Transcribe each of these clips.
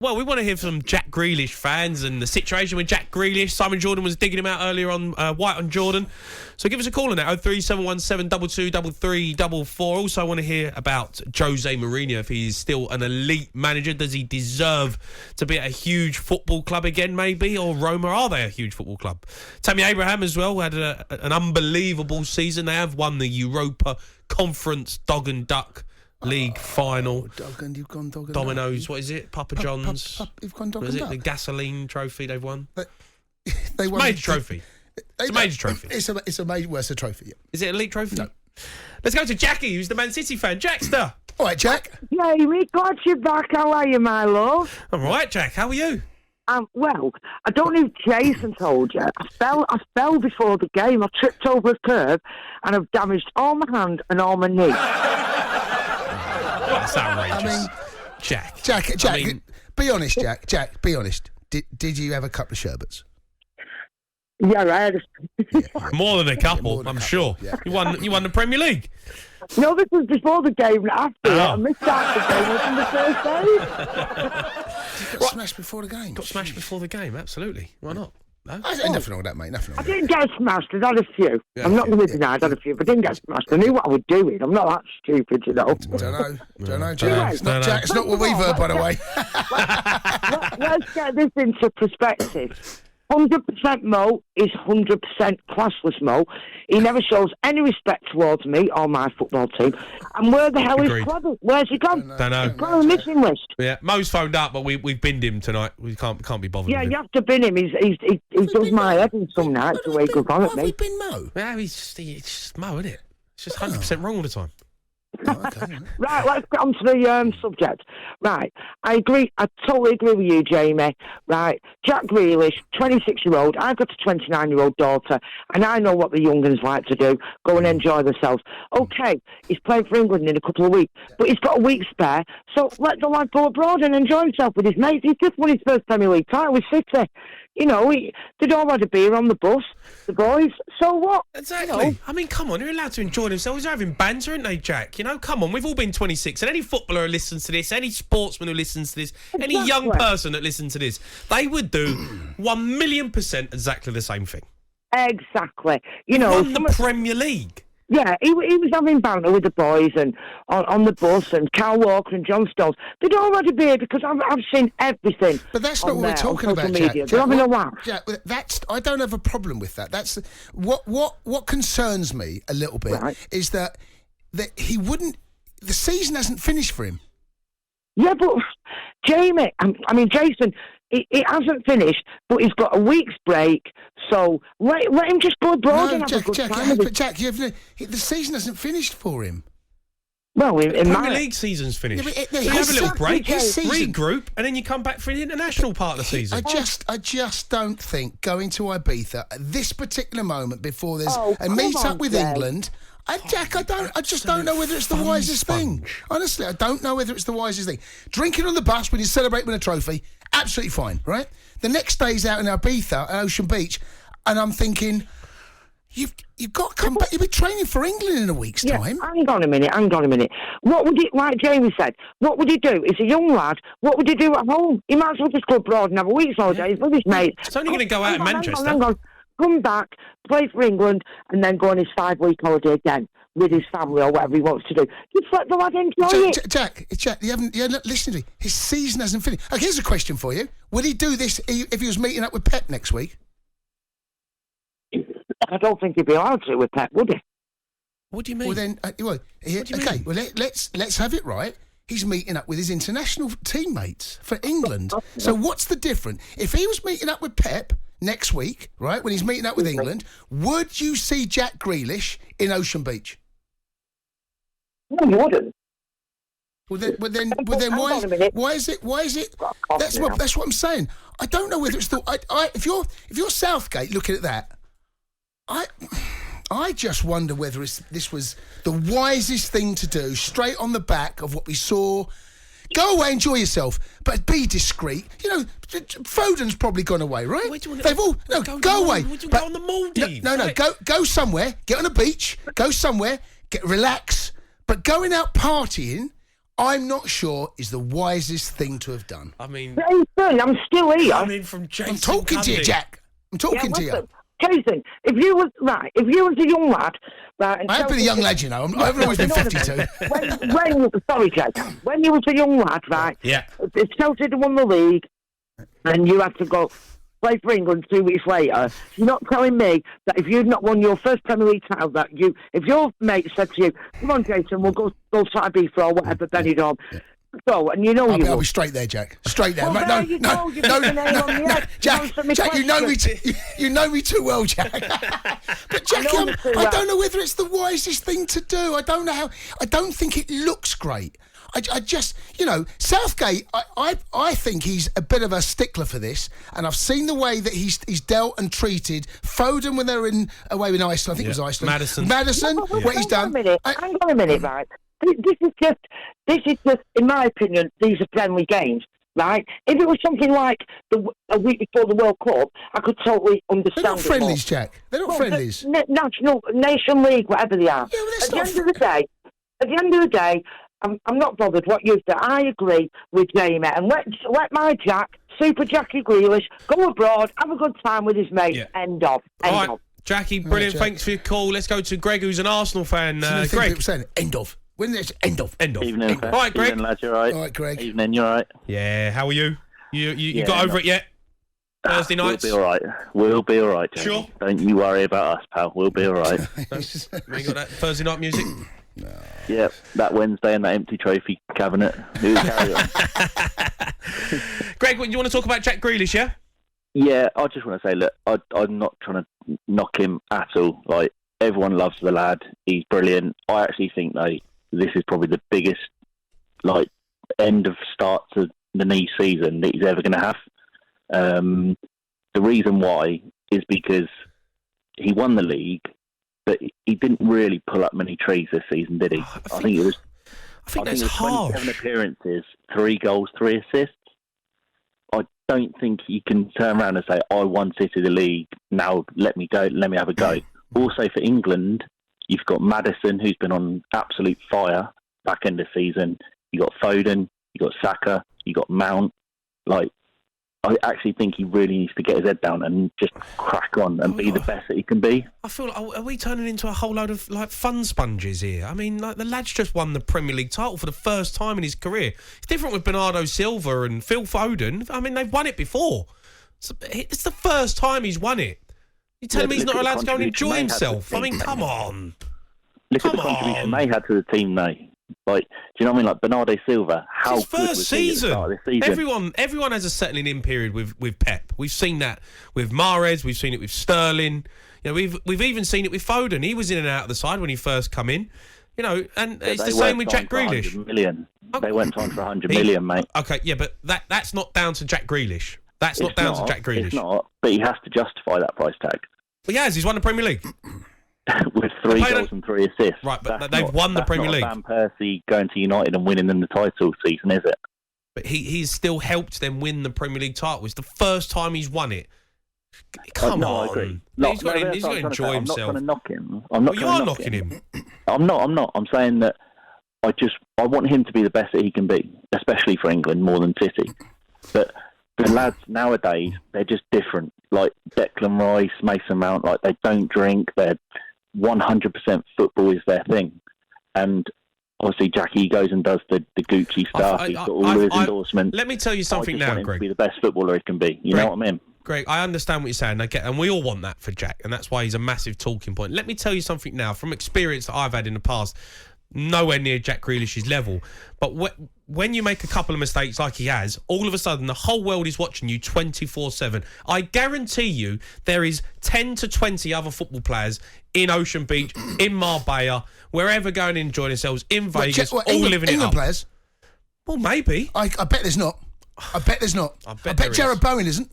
Well, we want to hear from Jack Grealish fans and the situation with Jack Grealish. Simon Jordan was digging him out earlier on White on Jordan. So give us a call on that, 03717 223344. Also, I want to hear about Jose Mourinho, if he's still an elite manager. Does he deserve to be at a huge football club again, maybe? Or Roma, are they a huge football club? Tammy Abraham as well had an unbelievable season. They have won the Europa Conference Dog and Duck League final. You've gone dog and Domino's, duck. what is it? Papa John's. You've gone dog Was and it duck. the gasoline trophy they've won? They won Major trophy. It's a major trophy. It's a major. Well, it's a trophy. Yeah. Is it a league trophy? No. Let's go to Jackie, who's the Man City fan. Jackster. All right, Jack. Jamie, glad you're back. How are you, my love? I'm all right, Jack. How are you? Well, I don't know if Jason told you. I fell before the game. I tripped over a curb and I've damaged all my hand and all my knee. That's outrageous. I mean, Jack. I mean, be honest, Jack. Jack, be honest. Did you have a couple of sherbets? Yeah, I had More than a couple, more than a I'm couple, sure. yeah. You won the Premier League. No, this was before the game and after it. Oh. I missed out the game. It was in the first day. You got smashed before the game. Got smashed before the game, absolutely. Why not? No? Nothing wrong with that, mate. Nothing wrong I with that. didn't get smashed. I had a few. Yeah, I'm not going to deny I had a few, but I didn't get smashed. I knew what I was doing. I'm not that stupid, you know. Don't know, Jack. It's not, No. Jack. It's not what we've heard, by the way. Let's get this into perspective. 100% Mo is 100% classless Mo. He never shows any respect towards me or my football team. And where the hell Agreed. is Clever? Where's he gone? Don't know. He's got on a missing list. Yeah, Mo's phoned up, but we've binned him tonight. We can't be bothered. Yeah, with you him. have to bin him. He does my head in some nights to wake up on What at have we me. been, Mo? Yeah, it's just Mo, isn't it? It's just 100% wrong all the time. Oh, okay. Right, let's get on to the subject. Right, I totally agree with you, Jamie. Right, Jack Grealish, 26-year-old. I've got a 29-year-old daughter, and I know what the young'uns like to do, go and enjoy themselves. Okay, he's playing for England in a couple of weeks, but he's got a week spare, so let the lad go abroad and enjoy himself with his mates. He's just won his first Premier League title with City. You know, they'd all had a beer on the bus, the boys, so what? Exactly. You know? I mean, come on, they're allowed to enjoy themselves. They're having banter, aren't they, Jack? You know, come on, we've all been 26, and any footballer who listens to this, any sportsman who listens to this, any young Exactly. person that listens to this, they would do 1,000,000% exactly the same thing. Exactly. You know, Won the Premier League. yeah, he was having banter with the boys and on the bus, and Cal Walker and John Stones. They'd already be here because I've seen everything. But that's not on what we're there, talking on about, social Jack. media. They're having a laugh. Jack, I don't have a problem with that. That's what concerns me a little bit Right. is that he wouldn't. The season hasn't finished for him. Yeah, but Jamie, I mean Jason, it hasn't finished, but he's got a week's break, so let him just go abroad and have a good time. But Jack, the season hasn't finished for him. Well, in Premier my League season's finished. Yeah, but So you have a little break, his season- regroup, and then you come back for the international part of the season. I just don't think going to Ibiza at this particular moment before there's Oh, a come meet on, up with Jay. England. Jack, I just don't know whether it's the wisest thing. Honestly, I don't know whether it's the wisest thing. Drinking on the bus when you celebrate with a trophy, absolutely fine, right? The next day's out in Ibiza at Ocean Beach, and I'm thinking, you've got to come back. You'll be training for England in a week's time. Hang on a minute. What would it, like Jamie said, what would he do? He's a young lad. What would he do at home? He might as well just go abroad and have a week's holiday with his mates. It's only going to go out in Manchester. Hang on. Come back, play for England, and then go on his 5-week holiday again with his family or whatever he wants to do. Just let the lad enjoy it. Jack, you're not listening to me. His season hasn't finished. Okay, here's a question for you. Would he do this if he was meeting up with Pep next week? I don't think he'd be allowed to with Pep, would he? What do you mean? Well, then, let's have it right. He's meeting up with his international teammates for England. So what's the difference? If he was meeting up with Pep next week, right, when he's meeting up with England, would you see Jack Grealish in Ocean Beach? No, you wouldn't. Well, then, why is it? That's what I'm saying. I don't know whether it's the. If you're Southgate looking at that, I just wonder whether this was the wisest thing to do, straight on the back of what we saw. Go away, enjoy yourself, but be discreet. You know, Foden's probably gone away, right? They've all go away. Go on the Maldives. No, go somewhere. Get on a beach. Go somewhere. Relax. But going out partying I'm not sure is the wisest thing to have done. I mean, Jason, I'm still here. coming from Jason I'm talking to you, Cundy. Jack. I'm talking to you. Listen, Jason, if you was a young lad, right, and I have been a young lad, you know. I've always been 52. Sorry, Jake. When you was a young lad, right? Yeah. If Chelsea had won the league, and you had to go play for England 2 weeks later, you're not telling me that if you'd not won your first Premier League title, if your mate said to you, "Come on, Jason, we'll go side B for or whatever, Benidorm." So, and you know I'll be straight there, Jack. Straight there. Well, there you go. You've hit the nail on the head. Jack, you know me too well, Jack. But Jackie, I don't know whether it's the wisest thing to do. I don't know how. I don't think it looks great. I just, Southgate. I think he's a bit of a stickler for this, and I've seen the way that he's dealt and treated Foden when they were away in Iceland. I think it was Iceland. Madison. What he's done. Hang on a minute, right? This is just, in my opinion, these are friendly games, right? If it was something like a week before the World Cup, I could totally understand. They're not friendlies, Jack. They're not friendlies. Nation League, whatever they are. Yeah, well, At the end of the day, I'm not bothered what you say. I agree with Jamie, and let my Jack, Super Jackie Grealish, go abroad, have a good time with his mate. Yeah. End of. All right, Jackie, brilliant. Jack. Thanks for your call. Let's go to Greg, who's an Arsenal fan. Greg. People saying end of. When it's end of. End of. Evening. All right, Greg. Evening, lads, you all right? All right, Greg. Evening, you all right? Yeah, how are you? You Yeah, got over it yet? Thursday nights? We'll be all right. We'll be all right, Jamie. Sure. Don't you worry about us, pal. We'll be all right. You got that Thursday night music? Yep, that Wednesday and that empty trophy cabinet. Who'll carry on? Greg, you want to talk about Jack Grealish, yeah? Yeah, I just want to say, look, I'm not trying to knock him at all. Like, everyone loves the lad. He's brilliant. I actually think, though, this is probably the biggest, end of start to the knee season that he's ever going to have. The reason why is because he won the league, but he didn't really pull up many trees this season, did he? I think that's it was harsh. 27 appearances, 3 goals, 3 assists. I don't think you can turn around and say, I won City the league, now let me have a go. Also for England, you've got Maddison, who's been on absolute fire back end of season. You got Foden, you got Saka, you got Mount. I actually think he really needs to get his head down and just crack on and be the best that he can be. I feel are we turning into a whole load of fun sponges here? I mean, the lad's just won the Premier League title for the first time in his career. It's different with Bernardo Silva and Phil Foden. I mean, they've won it before. It's the first time he's won it. You're telling me he's not allowed to go and enjoy himself? I mean, come on. Look at the contribution they had to the team, though. Do you know what I mean? Like Bernardo Silva, how his good first was he at the start of this season? Everyone has a settling in period with Pep. We've seen that with Mahrez. We've seen it with Sterling. We've even seen it with Foden. He was in and out of the side when he first come in. And it's the same with Jack Grealish. They went on for 100 million, mate. Okay, yeah, but that's not down to Jack Grealish. That's not down to Jack Grealish. It's not, but he has to justify that price tag. Well, he has. He's won the Premier League. With 3 goals and 3 assists. Right, but they've won the Premier League. That's not Van Persie going to United and winning them the title season, is it? But he's still helped them win the Premier League title. It's the first time he's won it. Come on. I agree. He's got to enjoy himself. I'm not trying to knock him. You are knocking him. I'm not. I'm saying that I want him to be the best that he can be, especially for England more than City. But the lads nowadays, they're just different. Like Declan Rice, Mason Mount, they don't drink. They're 100% football is their thing. And obviously Jackie goes and does the Gucci stuff. He's got all of his endorsements. Let me tell you something now, Greg. Greg. To be the best footballer he can be. You know what I mean? Greg, I understand what you're saying. And we all want that for Jack, and that's why he's a massive talking point. Let me tell you something now, from experience that I've had in the past, nowhere near Jack Grealish's level. But when you make a couple of mistakes like he has, all of a sudden the whole world is watching you 24/7. I guarantee you there is 10 to 20 other football players in Ocean Beach, in Marbella, wherever, going and enjoying themselves, in Vegas, all living it up. Players? Well, maybe. I bet there's not. I bet Jared Bowen isn't.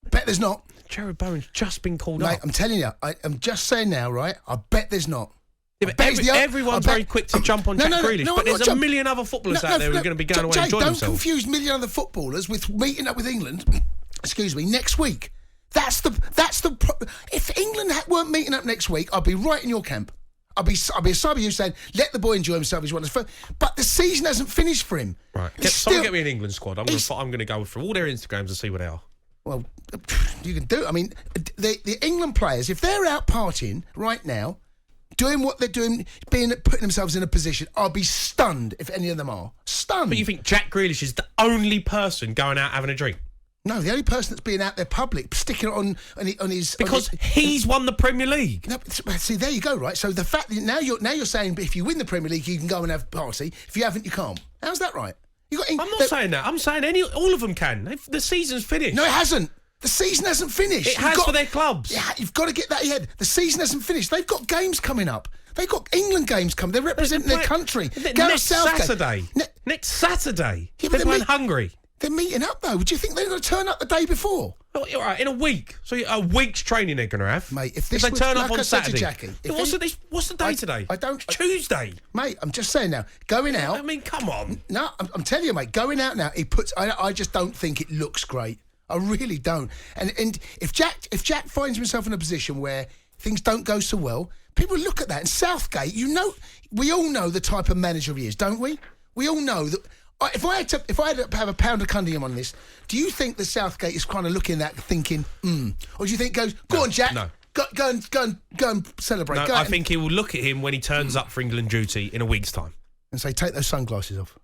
I bet there's not. Jared Bowen's just been called Mate, up. I'm telling you, I'm just saying now, right? I bet there's not. Yeah, but everyone's very quick to jump on Jack Grealish, but there's a million other footballers out there who are going to be going away and enjoying themselves. Don't confuse million other footballers with meeting up with England. Excuse me, next week. If England weren't meeting up next week, I'd be right in your camp. I'll be aside with you saying, let the boy enjoy himself. He's wonderful. But the season hasn't finished for him. Right. Someone get me an England squad. I'm going to go through all their Instagrams and see what they are. Well, you can do it. I mean, the England players, if they're out partying right now, doing what they're doing, putting themselves in a position, I'll be stunned if any of them are. Stunned. But you think Jack Grealish is the only person going out having a drink? No, the only person that's being out there public, sticking it on his... Because he's won the Premier League. No, see, there you go, right? So the fact that now you're saying if you win the Premier League, you can go and have a party. If you haven't, you can't. How's that right? I'm not saying that. I'm saying all of them can. The season's finished. No, it hasn't. The season hasn't finished. It has for their clubs. Yeah, you've got to get that in your head. The season hasn't finished. They've got games coming up. They've got England games coming. They're representing their country. Next Saturday. Next Saturday. Yeah, they're playing Hungary. They're meeting up, though. Do you think they're going to turn up the day before? Well, all right, in a week. So a week's training they're going to have. Mate, if they turn up on Saturday. Jackie, what's the day today? I don't... Tuesday. Mate, I'm just saying now, going out... I mean, come on. No, I'm telling you, mate, going out now, I just don't think it looks great. I really don't. And if Jack finds himself in a position where things don't go so well, people look at that. And Southgate, we all know the type of manager he is, don't we? We all know that... If I had to have a pound of Cunningham on this, do you think that Southgate is kind of looking at that thinking, or do you think go on, Jack, no. go and celebrate? No, I think he will look at him when he turns up for England duty in a week's time and say, take those sunglasses off.